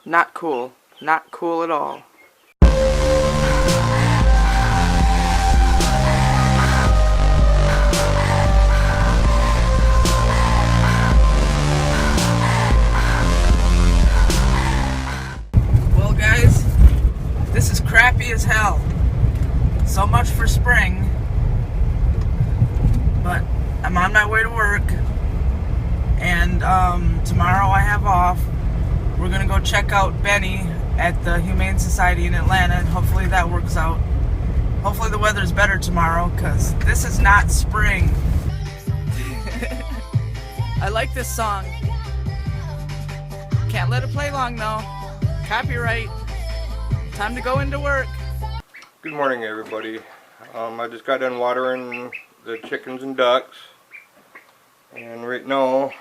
Not cool. Not cool at all. Well, guys, this is crappy as hell. So much for spring. But I'm on my way to work. And tomorrow I have off. We're gonna go check out Benny at the Humane Society in Atlanta, and hopefully that works out. Hopefully the weather's better tomorrow, because this is not spring. I like this song. Can't let it play long though. Copyright. Time to go into work. Good morning, everybody. I just got done watering the chickens and ducks, and right now,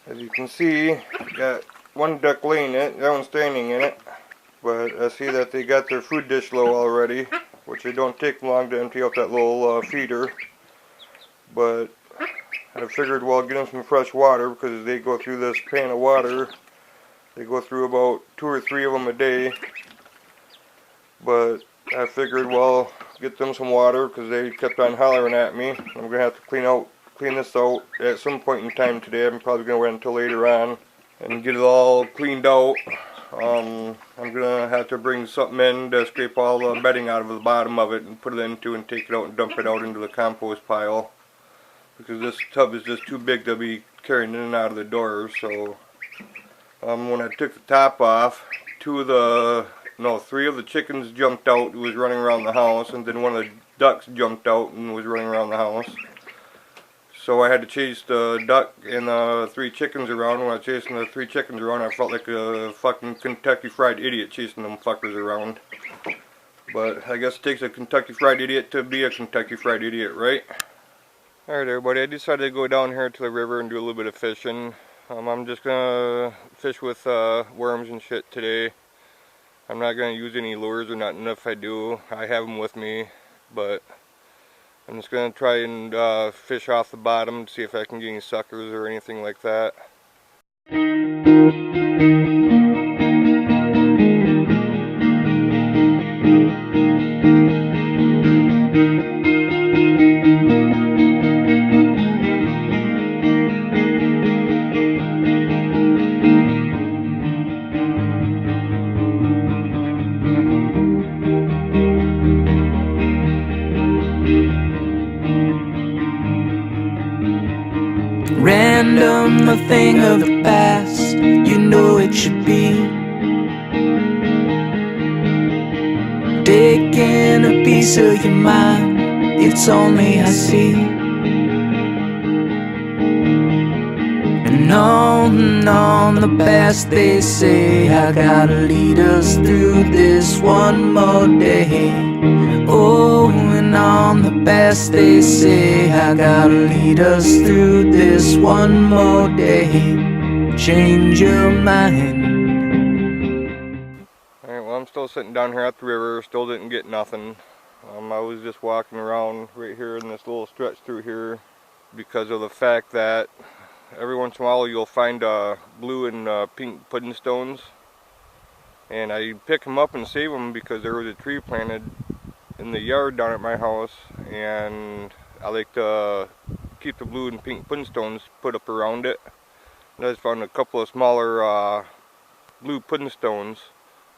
as you can see, got one duck laying in it, that one's standing in it, but I see that they got their food dish low already, which they don't take long to empty out that little feeder, but I figured, well, get them some fresh water, because they go through this pan of water. They go through about 2 or 3 of them a day, but I figured, well, get them some water, because they kept on hollering at me. I'm going to have to clean this out at some point in time today. I'm probably going to wait until later on and get it all cleaned out. I'm going to have to bring something in to scrape all the bedding out of the bottom of it and put it into and take it out and dump it out into the compost pile, because this tub is just too big to be carrying in and out of the door. So when I took the top off, 3 of the chickens jumped out and was running around the house, and then one of the ducks jumped out and was running around the house. So I had to chase the duck and the 3 chickens around. When I was chasing the 3 chickens around, I felt like a fucking Kentucky Fried Idiot chasing them fuckers around. But I guess it takes a Kentucky Fried Idiot to be a Kentucky Fried Idiot, right? Alright, everybody, I decided to go down here to the river and do a little bit of fishing. I'm just gonna fish with worms and shit today. I'm not gonna use any lures or nothing. If I do, I have them with me, but I'm just going to try and fish off the bottom to see if I can get any suckers or anything like that. Random, a thing of the past, you know it should be. Taking a piece of your mind, it's only I see. And on the past they say, I gotta lead us through this one more day. Oh, and on the past they say, I gotta lead us through this one more day. Change your mind. Alright, well, I'm still sitting down here at the river, still didn't get nothing. I was just walking around right here in this little stretch through here, because of the fact that every once in a while you'll find blue and pink pudding stones, and I pick them up and save them because there was a tree planted in the yard down at my house, and I like to keep the blue and pink pudding stones put up around it. And I just found a couple of smaller blue pudding stones.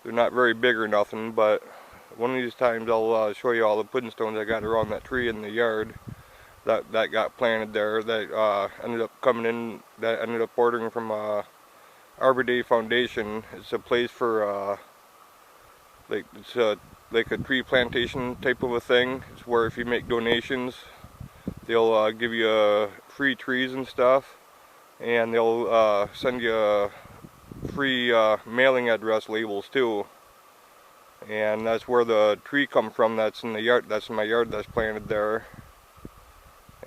They're not very big or nothing, but one of these times I'll show you all the pudding stones I got around that tree in the yard that got planted there, that ended up coming in, that ended up ordering from Arbor Day Foundation. It's a place for like a tree plantation type of a thing. It's where if you make donations, they'll give you free trees and stuff, and they'll send you free mailing address labels too. And that's where the tree come from. That's in the yard. That's in my yard. That's planted there.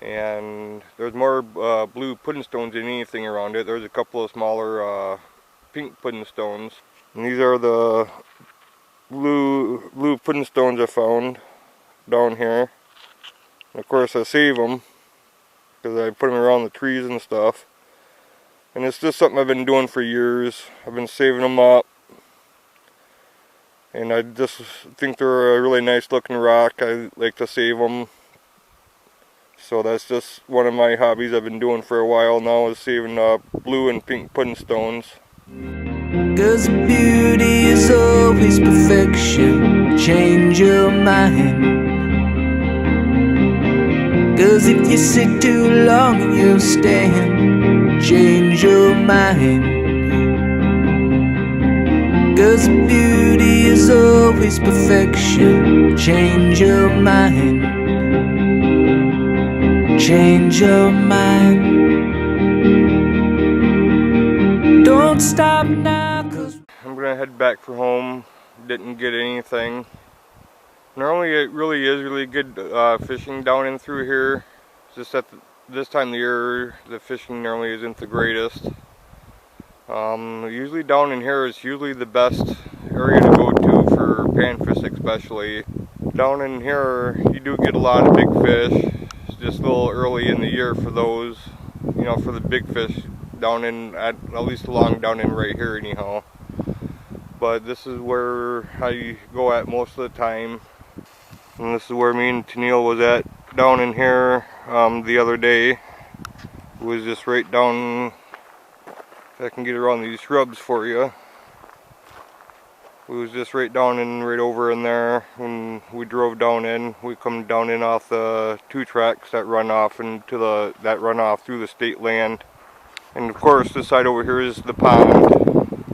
And there's more blue pudding stones than anything around it. There's a couple of smaller pink pudding stones. And these are the blue pudding stones I found down here. And of course I save them because I put them around the trees and stuff. And it's just something I've been doing for years. I've been saving them up And I just think they're a really nice looking rock. I like to save them. So that's just one of my hobbies I've been doing for a while now, is saving blue and pink pudding stones. 'Cause beauty is always perfection. Change your mind. 'Cause if you sit too long, you'll stand. Change your mind. 'Cause beauty is always perfection. Change your mind. Change your mind. Don't stop now, 'cause I'm gonna head back for home. Didn't get anything. Normally it really is really good fishing down in through here. It's just at this time of the year the fishing normally isn't the greatest. Usually down in here is usually the best area to go to for panfish especially. Down in here you do get a lot of big fish. It's just a little early in the year for those, you know, for the big fish down in, at least along down in right here anyhow. But this is where I go at most of the time. And this is where me and Tennille was at down in here the other day. It was just right down, if I can get around these shrubs for you. It was just right down in, right over in there when we drove down in. We come down in off the 2 tracks that run off into that run off through the state land. And of course this side over here is the pond.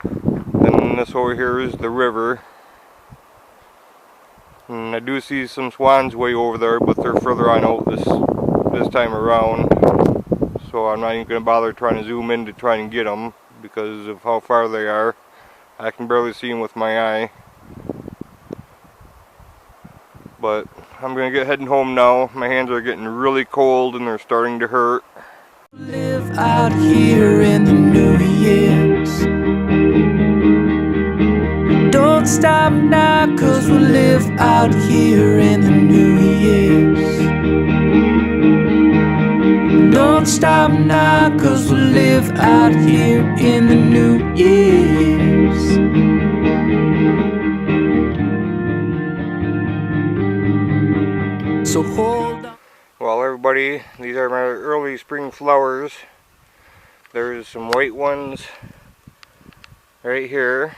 And this over here is the river. And I do see some swans way over there, but they're further on out this time around. So I'm not even going to bother trying to zoom in to try and get them because of how far they are. I can barely see them with my eye. But I'm going to get heading home now. My hands are getting really cold and they're starting to hurt. live out here in the New Year's. Don't stop now, 'cause we'll live out here in the New Year's. Don't stop now, 'cause we'll live out here in the New Year's. So hold on. Well everybody, these are my early spring flowers. There's some white ones right here.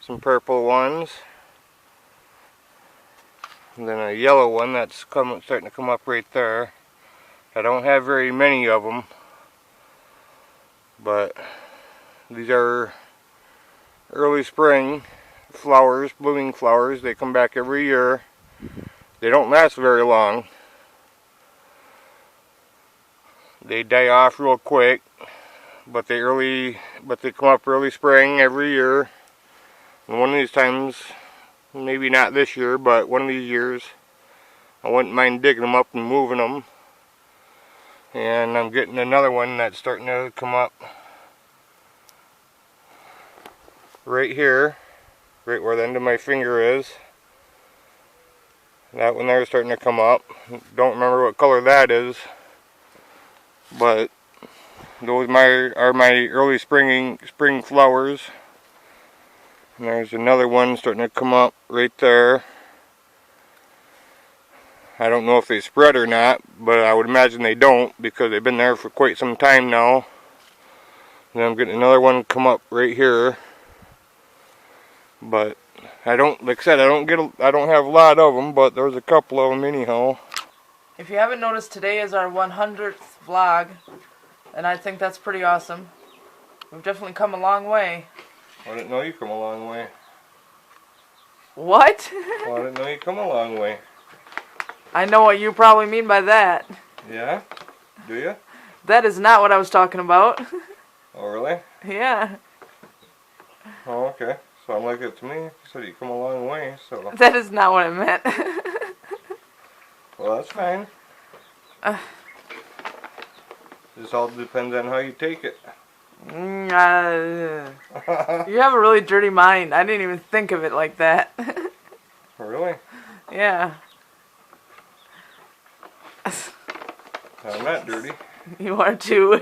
Some purple ones. And then a yellow one that's starting to come up right there. I don't have very many of them. But these are early spring flowers, blooming flowers. They come back every year. They don't last very long. They die off real quick, but they come up early spring every year. And one of these times, maybe not this year, but one of these years, I wouldn't mind digging them up and moving them. And I'm getting another one that's starting to come up right here, right where the end of my finger is. That one there is starting to come up. Don't remember what color that is, but those are my early spring flowers. And there's another one starting to come up right there. I don't know if they spread or not, but I would imagine they don't because they've been there for quite some time now. And I'm getting another one come up right here. But I don't, like I said, I don't have a lot of them, but there's a couple of them anyhow. If you haven't noticed, today is our 100th vlog, and I think that's pretty awesome. We've definitely come a long way. I didn't know you come a long way. What? Well, I didn't know you come a long way. I know what you probably mean by that. Yeah? Do you? That is not what I was talking about. Oh, really? Yeah. Oh, okay. So I'm like it to me. You said you come a long way, so. That is not what I meant. Well, that's fine. This all depends on how you take it. You have a really dirty mind. I didn't even think of it like that. Really? Yeah. I'm not dirty. You are too.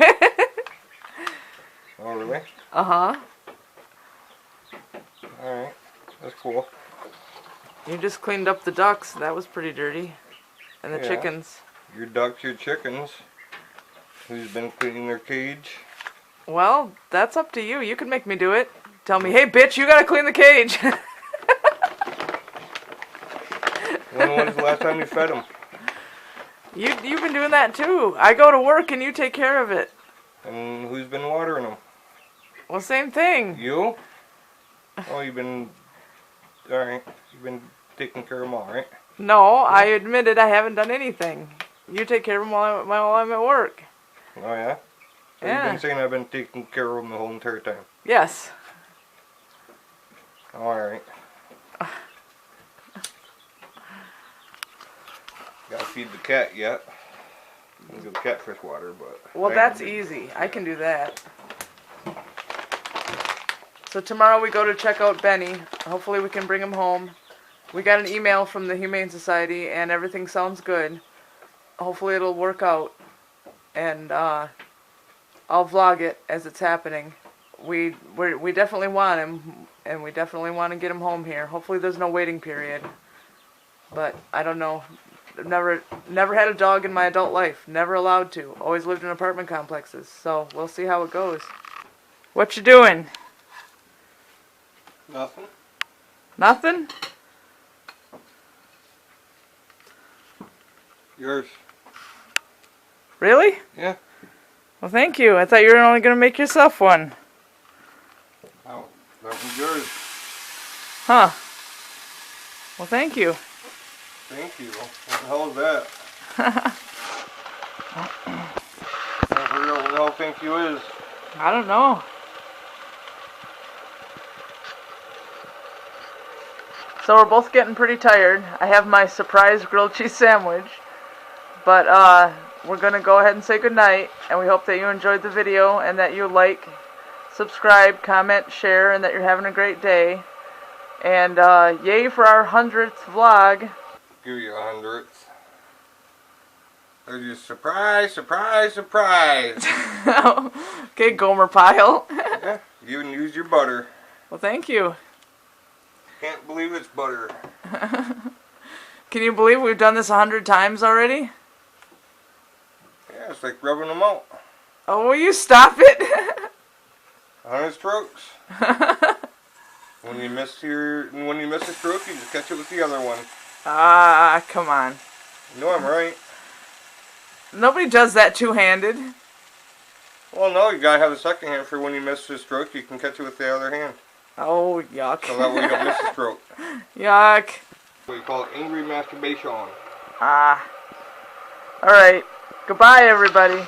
Oh, really? Uh-huh. Alright, that's cool. You just cleaned up the ducks. That was pretty dirty. And the Yeah. chickens. Your ducks, your chickens. Who's been cleaning their cage? Well, that's up to you. You can make me do it. Tell me, hey bitch, you gotta clean the cage. When was the last time you fed them? You've been doing that too. I go to work and you take care of it. And who's been watering them? Well, same thing. You? Oh, you've been... Alright, you've been taking care of them all, right? No, I admitted I haven't done anything. You take care of them while I'm at work. Oh, yeah? So Yeah. you've been saying I've been taking care of them the whole entire time? Yes. Alright. Gotta feed the cat yet. I'm gonna give the cat fresh water, but... Well, that's easy. I can do that. So tomorrow we go to check out Benny. Hopefully we can bring him home. We got an email from the Humane Society and everything sounds good. Hopefully it'll work out. And I'll vlog it as it's happening. We definitely want him, and we definitely want to get him home here. Hopefully there's no waiting period. But I don't know. I've never had a dog in my adult life. Never allowed to. Always lived in apartment complexes. So we'll see how it goes. What you doing? Nothing. Nothing? Yours. Really? Yeah. Well, thank you. I thought you were only going to make yourself one. Oh, that was yours. Huh. Well, thank you. Thank you. What the hell is that? I don't know what the hell thank you is. I don't know. So we're both getting pretty tired. I have my surprise grilled cheese sandwich. But we're going to go ahead and say goodnight. And we hope that you enjoyed the video and that you like, subscribe, comment, share, and that you're having a great day. And yay for our 100th vlog. Give you 100th. There's your surprise, surprise, surprise. Okay, Gomer Pile. Yeah, you even used your butter. Well, thank you. Can't believe it's butter. Can you believe we've done this 100 times already? Yeah, it's like rubbing them out. Oh, will you stop it? 100 strokes. When you miss a stroke, you just catch it with the other one. Ah, come on. You know I'm right. Nobody does that two-handed. Well, no, you gotta have a second hand for when you miss a stroke, you can catch it with the other hand. Oh, yuck. So that way you don't miss a stroke. Yuck. We call it angry masturbation. Ah. Alright. Goodbye, everybody.